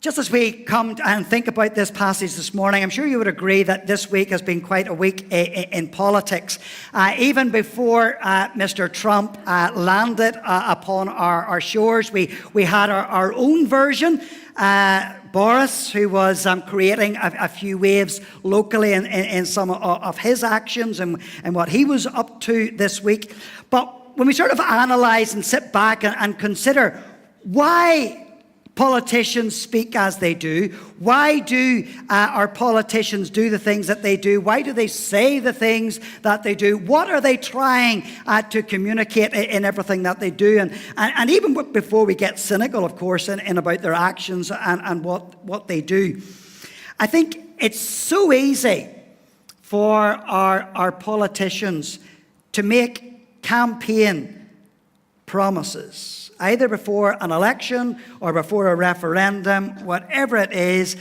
Just as we come and think about this passage this morning, I'm sure you would agree that this week has been quite a week in politics. Even before Mr. Trump landed upon our shores, we had our own version. Boris, who was creating a few waves locally in some of his actions and what he was up to this week. But when we sort of analyze and sit back and consider why politicians speak as they do, why do our politicians do the things that they do? Why do they say the things that they do? What are they trying to communicate in everything that they do? And even before we get cynical, of course, in about their actions and what they do, I think it's so easy for our politicians to make campaign promises, either before an election or before a referendum, whatever it is,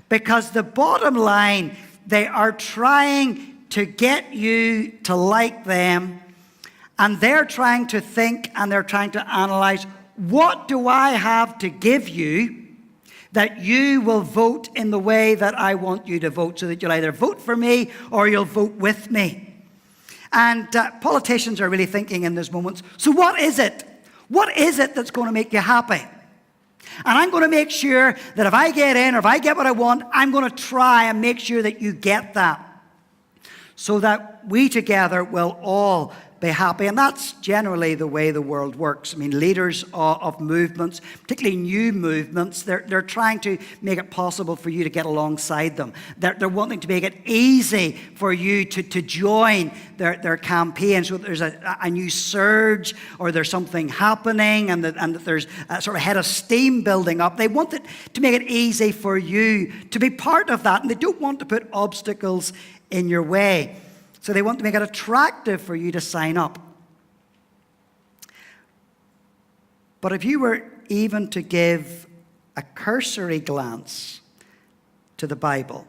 because the bottom line, they are trying to get you to like them, and they're trying to think and they're trying to analyze, what do I have to give you that you will vote in the way that I want you to vote, so that you'll either vote for me or you'll vote with me. And politicians are really thinking in those moments, so what is it? What is it that's going to make you happy? And I'm going to make sure that if I get in or if I get what I want, I'm going to try and make sure that you get that, so that we together will all be happy. And that's generally the way the world works. I mean, leaders of movements, particularly new movements, they're trying to make it possible for you to get alongside them. They're wanting to make it easy for you to join their campaign, so that there's a new surge or there's something happening and that there's a sort of head of steam building up. They want it to make it easy for you to be part of that, and they don't want to put obstacles in your way. So they want to make it attractive for you to sign up. But if you were even to give a cursory glance to the Bible,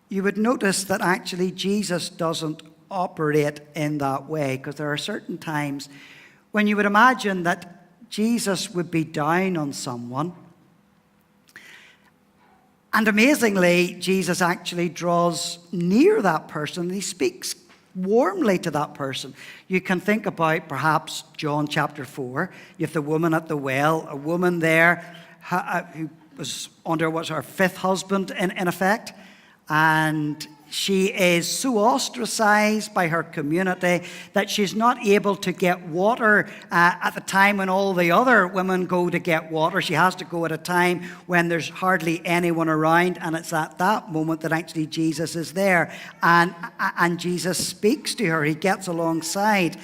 you would notice that actually Jesus doesn't operate in that way, because there are certain times when you would imagine that Jesus would be down on someone. And amazingly, Jesus actually draws near that person and he speaks warmly to that person. You can think about perhaps John chapter 4. You have the woman at the well, a woman there who was under what's her fifth husband in effect. And she is so ostracized by her community that she's not able to get water at the time when all the other women go to get water. She has to go at a time when there's hardly anyone around, and it's at that moment that actually Jesus is there. And Jesus speaks to her. He gets alongside.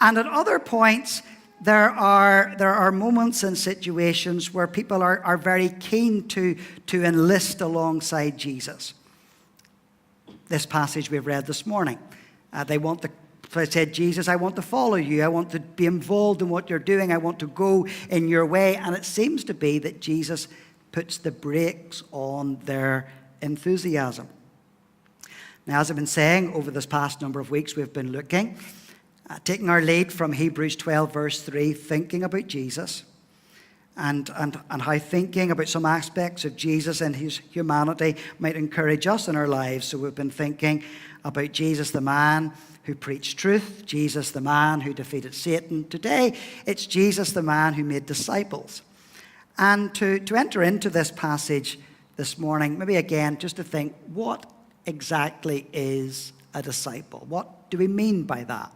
And at other points, there are moments and situations where people are very keen to enlist alongside Jesus. This passage we've read this morning. They said, Jesus, I want to follow you. I want to be involved in what you're doing. I want to go in your way. And it seems to be that Jesus puts the brakes on their enthusiasm. Now, as I've been saying over this past number of weeks, we've been looking, taking our lead from Hebrews 12, verse 3, thinking about Jesus. And how thinking about some aspects of Jesus and his humanity might encourage us in our lives. So we've been thinking about Jesus, the man who preached truth, Jesus, the man who defeated Satan. Today, it's Jesus, the man who made disciples. And to enter into this passage this morning, maybe again, just to think, what exactly is a disciple? What do we mean by that?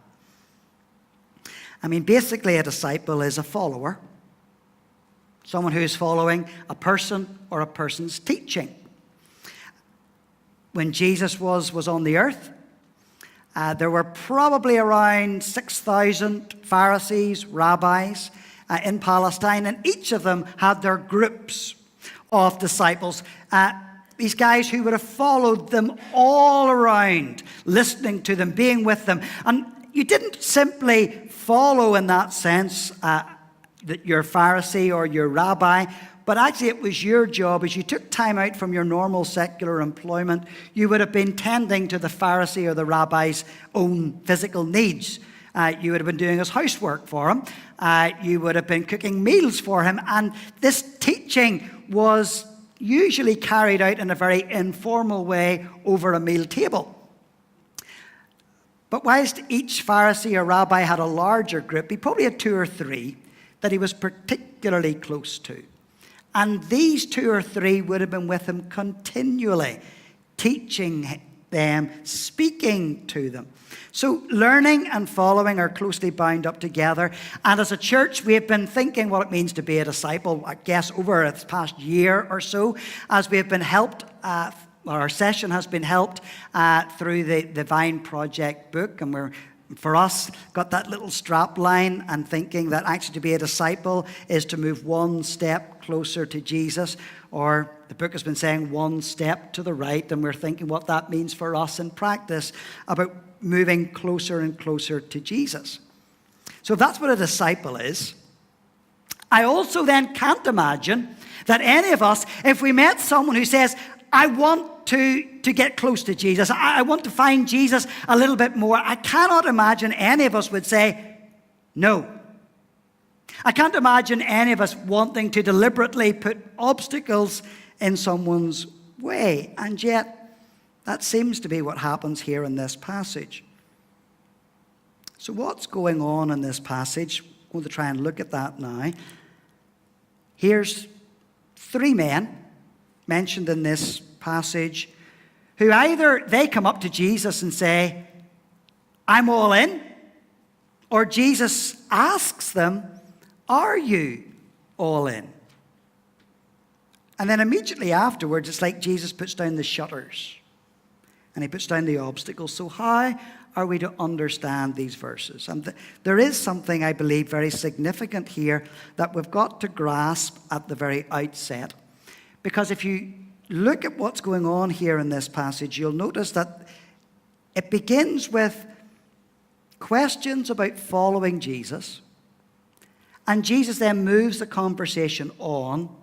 I mean, basically, a disciple is a follower. Someone who's following a person or a person's teaching. When Jesus was on the earth, there were probably around 6,000 Pharisees, rabbis in Palestine, and each of them had their groups of disciples. These guys who would have followed them all around, listening to them, being with them. And you didn't simply follow in that sense that your Pharisee or your rabbi, but actually it was your job. As you took time out from your normal secular employment, you would have been tending to the Pharisee or the rabbi's own physical needs. You would have been doing his housework for him. You would have been cooking meals for him. And this teaching teaching was usually carried out in a very informal way over a meal table. But whilst each Pharisee or rabbi had a larger group, he probably had 2 or 3 that he was particularly close to. And these 2 or 3 would have been with him continually, teaching them, speaking to them. So learning and following are closely bound up together. And as a church, we have been thinking what it means to be a disciple, I guess, over this past year or so, as we have been helped, our session has been helped through the Vine Project book. And we're, for us, got that little strap line and thinking that actually to be a disciple is to move one step closer to Jesus. Or the book has been saying one step to the right, and we're thinking what that means for us in practice about moving closer and closer to Jesus. So if that's what a disciple is, I also then can't imagine that any of us, if we met someone who says, I want to get close to Jesus, I want to find Jesus a little bit more, I cannot imagine any of us would say, no. I can't imagine any of us wanting to deliberately put obstacles in someone's way. And yet, that seems to be what happens here in this passage. So what's going on in this passage? I'm going to try and look at that now. Here's 3 men mentioned in this passage who either they come up to Jesus and say, I'm all in, or Jesus asks them, are you all in? And then immediately afterwards, it's like Jesus puts down the shutters and he puts down the obstacles. So how are we to understand these verses? And there is something, I believe, very significant here that we've got to grasp at the very outset. Because if you look at what's going on here in this passage, you'll notice that it begins with questions about following Jesus. And Jesus then moves the conversation on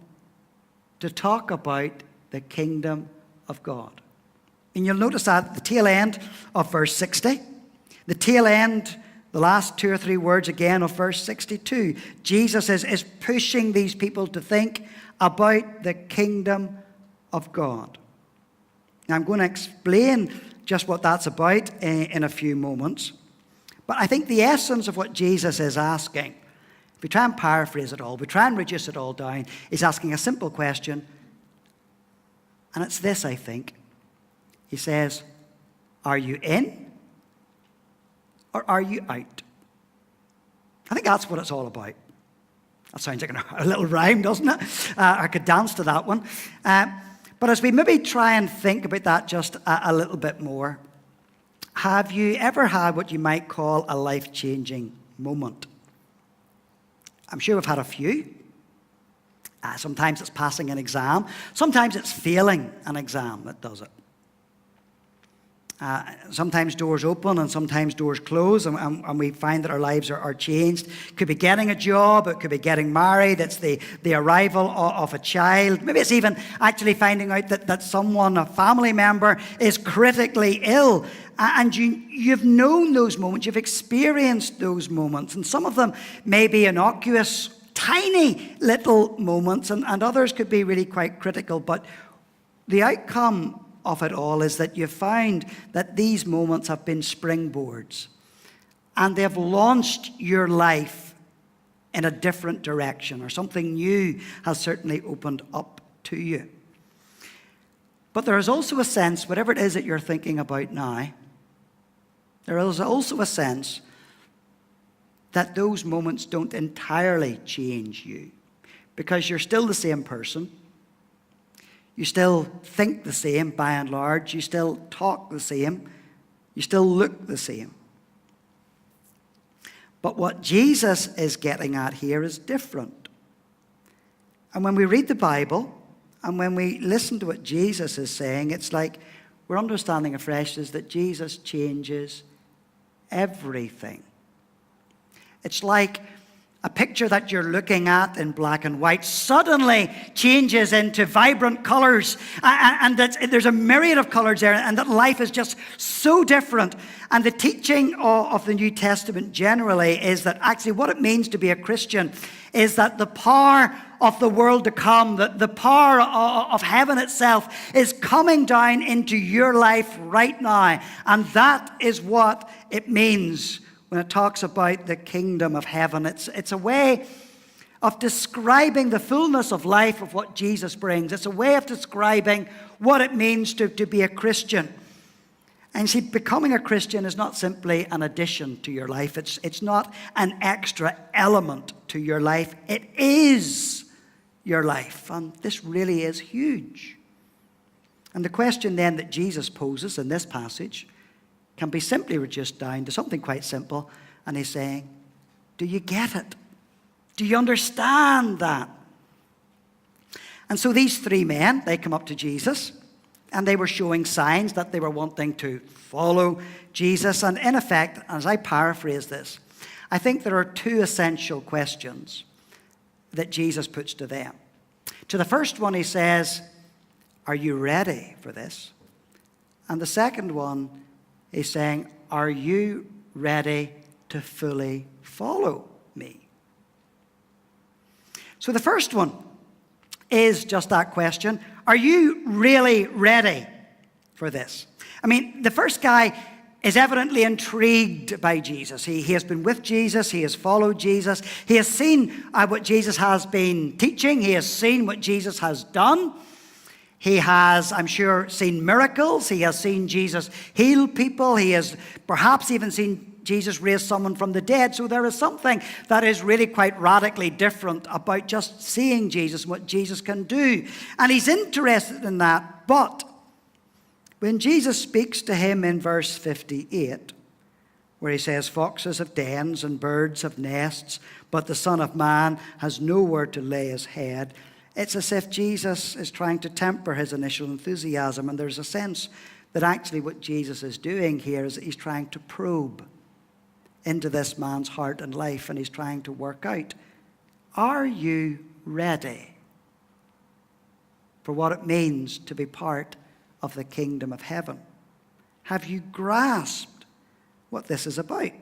to talk about the kingdom of God. And you'll notice that at the tail end of verse 60, the tail end, the last 2 or 3 words again of verse 62, Jesus is pushing these people to think about the kingdom of God. Now I'm going to explain just what that's about in a few moments. But I think the essence of what Jesus is asking, if we try and paraphrase it all, we try and reduce it all down, is asking a simple question. And it's this, I think. He says, are you in or are you out? I think that's what it's all about. That sounds like a little rhyme, doesn't it? I could dance to that one. But as we maybe try and think about that just a little bit more, have you ever had what you might call a life-changing moment? I'm sure we've had a few. Sometimes it's passing an exam. Sometimes it's failing an exam that does it. Sometimes doors open and sometimes doors close, and we find that our lives are changed. It could be getting a job, it could be getting married, it's the arrival of a child. Maybe it's even actually finding out that someone, a family member, is critically ill. And you've known those moments, you've experienced those moments, and some of them may be innocuous, tiny little moments, and others could be really quite critical. But the outcome of it all is that you find that these moments have been springboards and they have launched your life in a different direction, or something new has certainly opened up to you. But there is also a sense, whatever it is that you're thinking about now, there is also a sense that those moments don't entirely change you, because you're still the same person. You still think the same by and large. You still talk the same. You still look the same. But what Jesus is getting at here is different. And when we read the Bible and when we listen to what Jesus is saying, it's like we're understanding afresh is that Jesus changes everything. It's like A picture that you're looking at in black and white suddenly changes into vibrant colors, and that there's a myriad of colors there, and that life is just so different. And the teaching of the New Testament generally is that actually what it means to be a Christian is that the power of the world to come, that the power of heaven itself is coming down into your life right now. And that is what it means when it talks about the kingdom of heaven. It's a way of describing the fullness of life of what Jesus brings. It's a way of describing what it means to be a Christian. And see, becoming a Christian is not simply an addition to your life. It's not an extra element to your life. It is your life. And this really is huge. And the question then that Jesus poses in this passage can be simply reduced down to something quite simple. And he's saying, do you get it? Do you understand that? And so these three men, they come up to Jesus, and they were showing signs that they were wanting to follow Jesus. And in effect, as I paraphrase this, I think there are two essential questions that Jesus puts to them. To the first one, he says, are you ready for this? And the second one, he's saying, are you ready to fully follow me? So the first one is just that question. Are you really ready for this? I mean, the first guy is evidently intrigued by Jesus. He has been with Jesus. He has followed Jesus. He has seen what Jesus has been teaching. He has seen what Jesus has done. He has, I'm sure, seen miracles. He has seen Jesus heal people. He has perhaps even seen Jesus raise someone from the dead. So there is something that is really quite radically different about just seeing Jesus, what Jesus can do. And he's interested in that. But when Jesus speaks to him in verse 58, where he says, foxes have dens and birds have nests, but the Son of Man has nowhere to lay his head, it's as if Jesus is trying to temper his initial enthusiasm. And there's a sense that actually what Jesus is doing here is that he's trying to probe into this man's heart and life, and he's trying to work out, are you ready for what it means to be part of the kingdom of heaven? Have you grasped what this is about?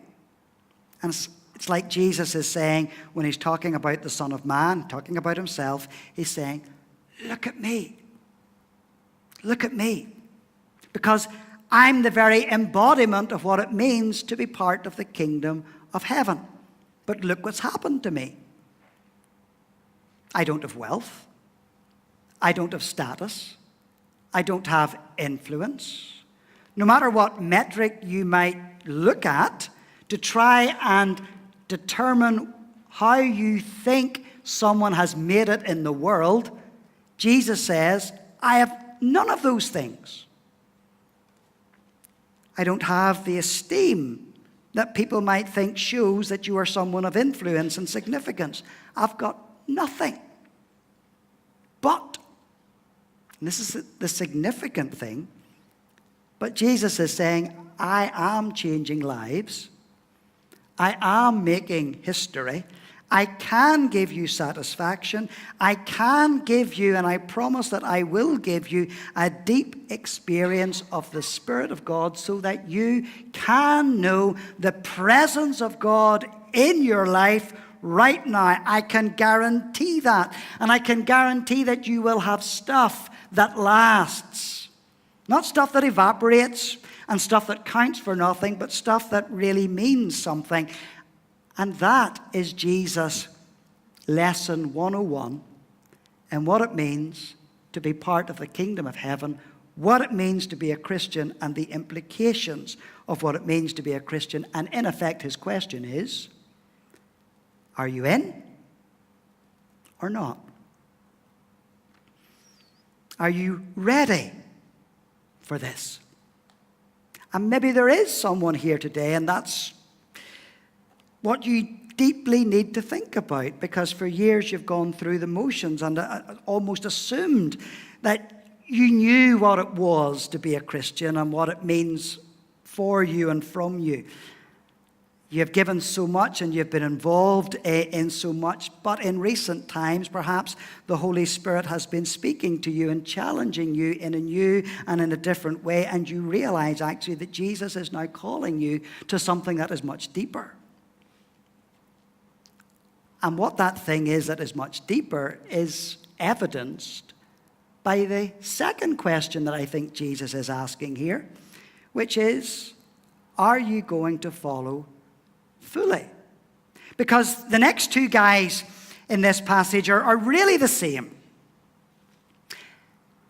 And it's like Jesus is saying when he's talking about the Son of Man, talking about himself, he's saying, look at me. Look at me. Because I'm the very embodiment of what it means to be part of the kingdom of heaven. But look what's happened to me. I don't have wealth. I don't have status. I don't have influence. No matter what metric you might look at to try and determine how you think someone has made it in the world, Jesus says, I have none of those things. I don't have the esteem that people might think shows that you are someone of influence and significance. I've got nothing. But, and this is the significant thing, but Jesus is saying, I am changing lives. I am making history. I can give you satisfaction. I can give you, and I promise that I will give you, a deep experience of the Spirit of God so that you can know the presence of God in your life right now. I can guarantee that. And I can guarantee that you will have stuff that lasts. Not stuff that evaporates and stuff that counts for nothing, but stuff that really means something. And that is Jesus' lesson 101 and what it means to be part of the kingdom of heaven, what it means to be a Christian, and the implications of what it means to be a Christian. And in effect, his question is, are you in or not? Are you ready for this? And maybe there is someone here today, and that's what you deeply need to think about, because for years you've gone through the motions and almost assumed that you knew what it was to be a Christian and what it means for you and from you. You've given so much and you've been involved in so much, but in recent times, perhaps the Holy Spirit has been speaking to you and challenging you in a new and in a different way, and you realize actually that Jesus is now calling you to something that is much deeper. And what that thing is that is much deeper is evidenced by the second question that I think Jesus is asking here, which is, are you going to follow fully? Because the next two guys in this passage are really the same.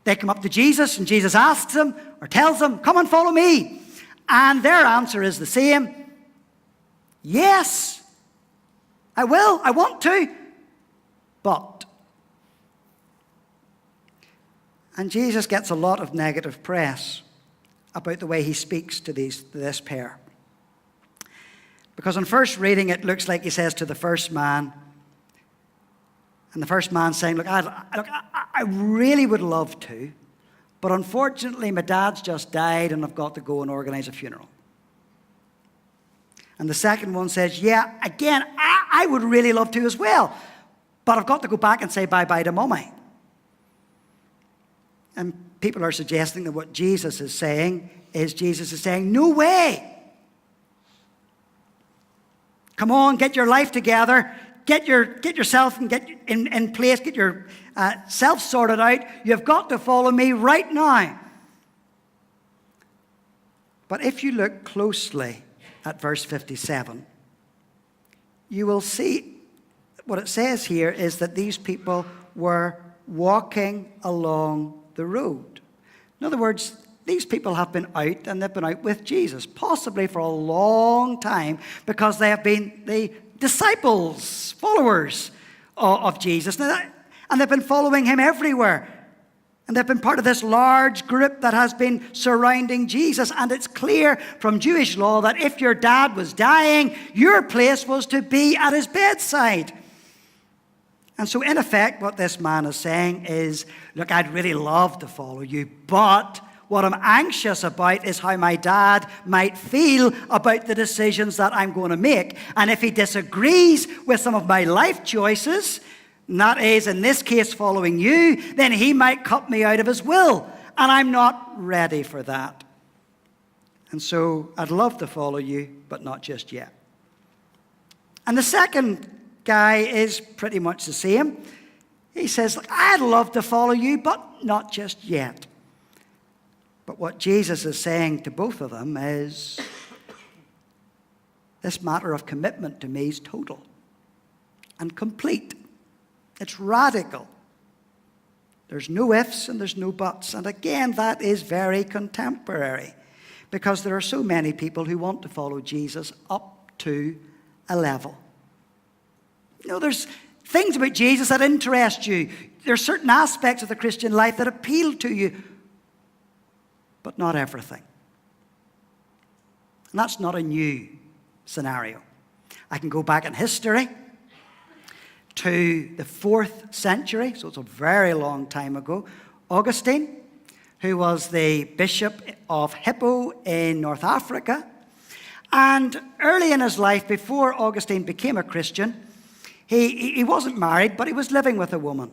They come up to Jesus and Jesus asks them or tells them, come and follow me. And their answer is the same. Yes, I will, I want to, but. And Jesus gets a lot of negative press about the way he speaks to this pair. Because on first reading, it looks like he says to the first man, and the first man's saying, look, I really would love to, but unfortunately my dad's just died and I've got to go and organize a funeral. And the second one says, yeah, again, I would really love to as well, but I've got to go back and say bye-bye to Mommy. And people are suggesting that what Jesus is saying, no way. Come on, get your life together. Get yourself and get in place. Get your self sorted out. You've got to follow me right now. But if you look closely at verse 57, you will see what it says here is that these people were walking along the road. In other words, these people have been out, and they've been out with Jesus, possibly for a long time, because they have been the disciples, followers of Jesus. And they've been following him everywhere. And they've been part of this large group that has been surrounding Jesus. And it's clear from Jewish law that if your dad was dying, your place was to be at his bedside. And so in effect, what this man is saying is, look, I'd really love to follow you, but what I'm anxious about is how my dad might feel about the decisions that I'm going to make. And if he disagrees with some of my life choices, and that is, in this case, following you, then he might cut me out of his will. And I'm not ready for that. And so I'd love to follow you, but not just yet. And the second guy is pretty much the same. He says, I'd love to follow you, but not just yet. But what Jesus is saying to both of them is, this matter of commitment to me is total and complete. It's radical. There's no ifs and there's no buts. And again, that is very contemporary, because there are so many people who want to follow Jesus up to a level. You know, there's things about Jesus that interest you. There are certain aspects of the Christian life that appeal to you, but not everything. And that's not a new scenario. I can go back in history to the 4th century, so it's a very long time ago. Augustine, who was the bishop of Hippo in North Africa. And early in his life, before Augustine became a Christian, he wasn't married, but he was living with a woman.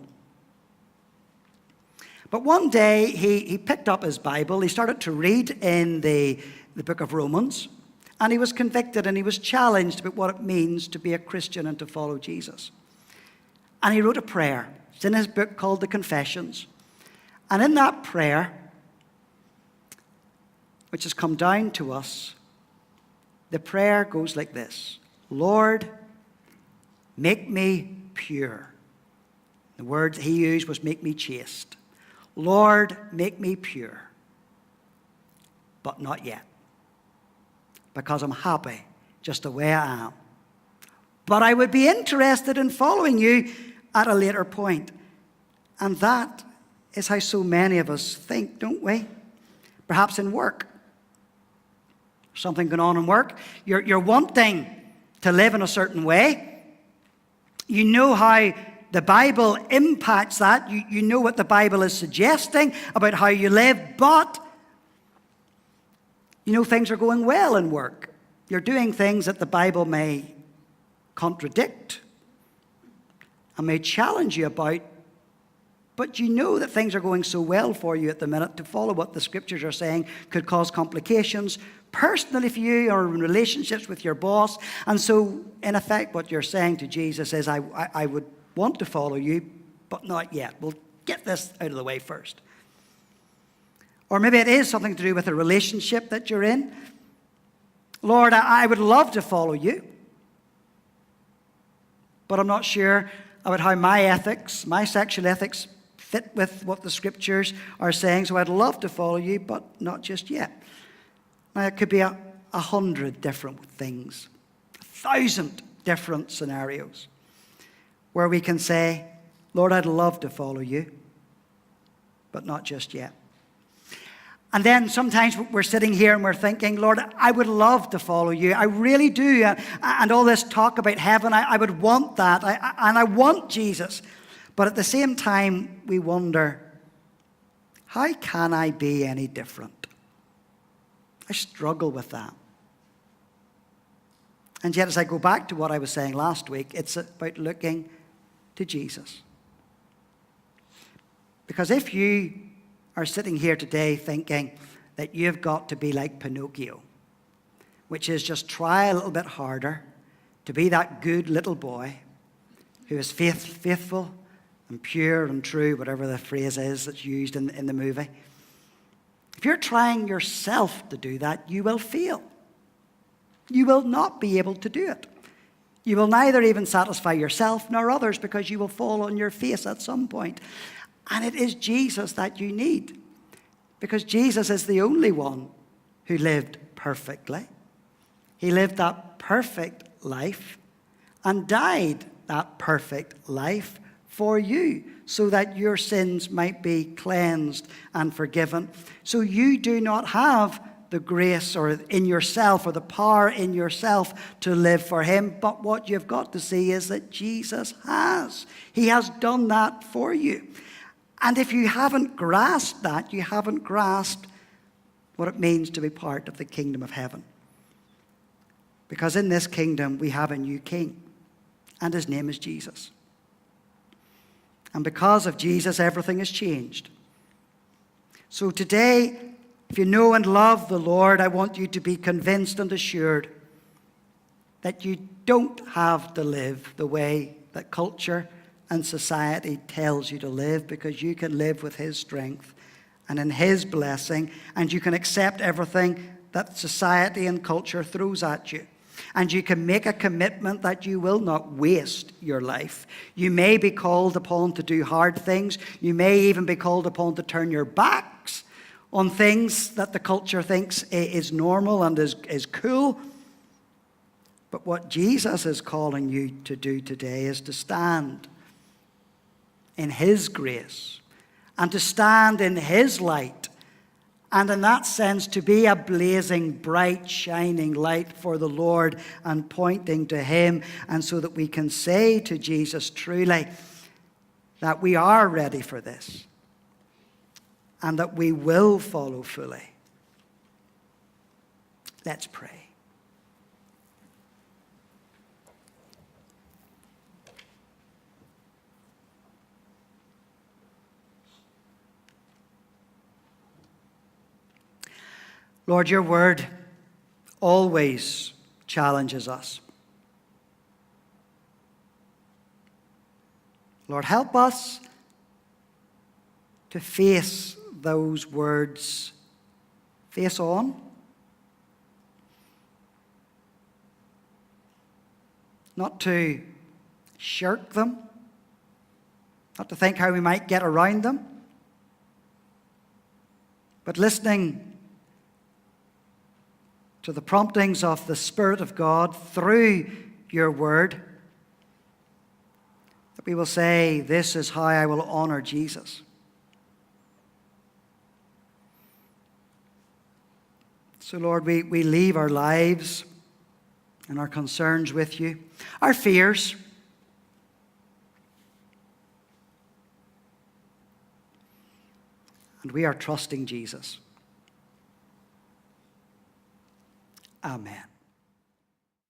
But one day, he picked up his Bible, he started to read in the book of Romans, and he was convicted and he was challenged about what it means to be a Christian and to follow Jesus. And he wrote a prayer. It's in his book called The Confessions. And in that prayer, which has come down to us, the prayer goes like this: Lord, make me pure. The word he used was make me chaste. Lord, make me pure, but not yet, because I'm happy just the way I am. But I would be interested in following you at a later point. And that is how so many of us think, don't we? Perhaps in work. Something going on in work. You're wanting to live in a certain way. You know how the Bible impacts that. You know what the Bible is suggesting about how you live, but you know things are going well in work. You're doing things that the Bible may contradict and may challenge you about, but you know that things are going so well for you at the minute. To follow what the scriptures are saying could cause complications personally for you or in relationships with your boss. And so, in effect, what you're saying to Jesus is, I would want to follow you, but not yet. We'll get this out of the way first. Or maybe it is something to do with a relationship that you're in. Lord, I would love to follow you, but I'm not sure about how my ethics, my sexual ethics, fit with what the scriptures are saying. So I'd love to follow you, but not just yet. Now, it could be 100 different things, 1,000 different scenarios where we can say, Lord, I'd love to follow you, but not just yet. And then sometimes we're sitting here and we're thinking, Lord, I would love to follow you. I really do. And all this talk about heaven, I would want that. And I want Jesus. But at the same time, we wonder, how can I be any different? I struggle with that. And yet, as I go back to what I was saying last week, it's about looking to Jesus. Because if you are sitting here today thinking that you've got to be like Pinocchio, which is just try a little bit harder to be that good little boy who is faithful and pure and true, whatever the phrase is that's used in the movie. If you're trying yourself to do that, you will fail. You will not be able to do it. You will neither even satisfy yourself nor others, because you will fall on your face at some point. And it is Jesus that you need, because Jesus is the only one who lived perfectly. He lived that perfect life and died that perfect life for you, so that your sins might be cleansed and forgiven. So you do not have the grace or in yourself or the power in yourself to live for him. But what you've got to see is that Jesus has. He has done that for you. And if you haven't grasped that, you haven't grasped what it means to be part of the kingdom of heaven. Because in this kingdom, we have a new king, and his name is Jesus. And because of Jesus, everything has changed. So today, if you know and love the Lord, I want you to be convinced and assured that you don't have to live the way that culture and society tells you to live, because you can live with his strength and in his blessing, and you can accept everything that society and culture throws at you. And you can make a commitment that you will not waste your life. You may be called upon to do hard things. You may even be called upon to turn your backs on things that the culture thinks is normal and is cool. But what Jesus is calling you to do today is to stand in his grace and to stand in his light. And in that sense, to be a blazing, bright, shining light for the Lord and pointing to him. And so that we can say to Jesus truly that we are ready for this and that we will follow fully. Let's pray. Lord, your word always challenges us. Lord, help us to face those words face on. Not to shirk them, not to think how we might get around them, but listening to the promptings of the Spirit of God through your word, that we will say, this is how I will honor Jesus. So Lord, we leave our lives and our concerns with you, our fears, and we are trusting Jesus. Amen.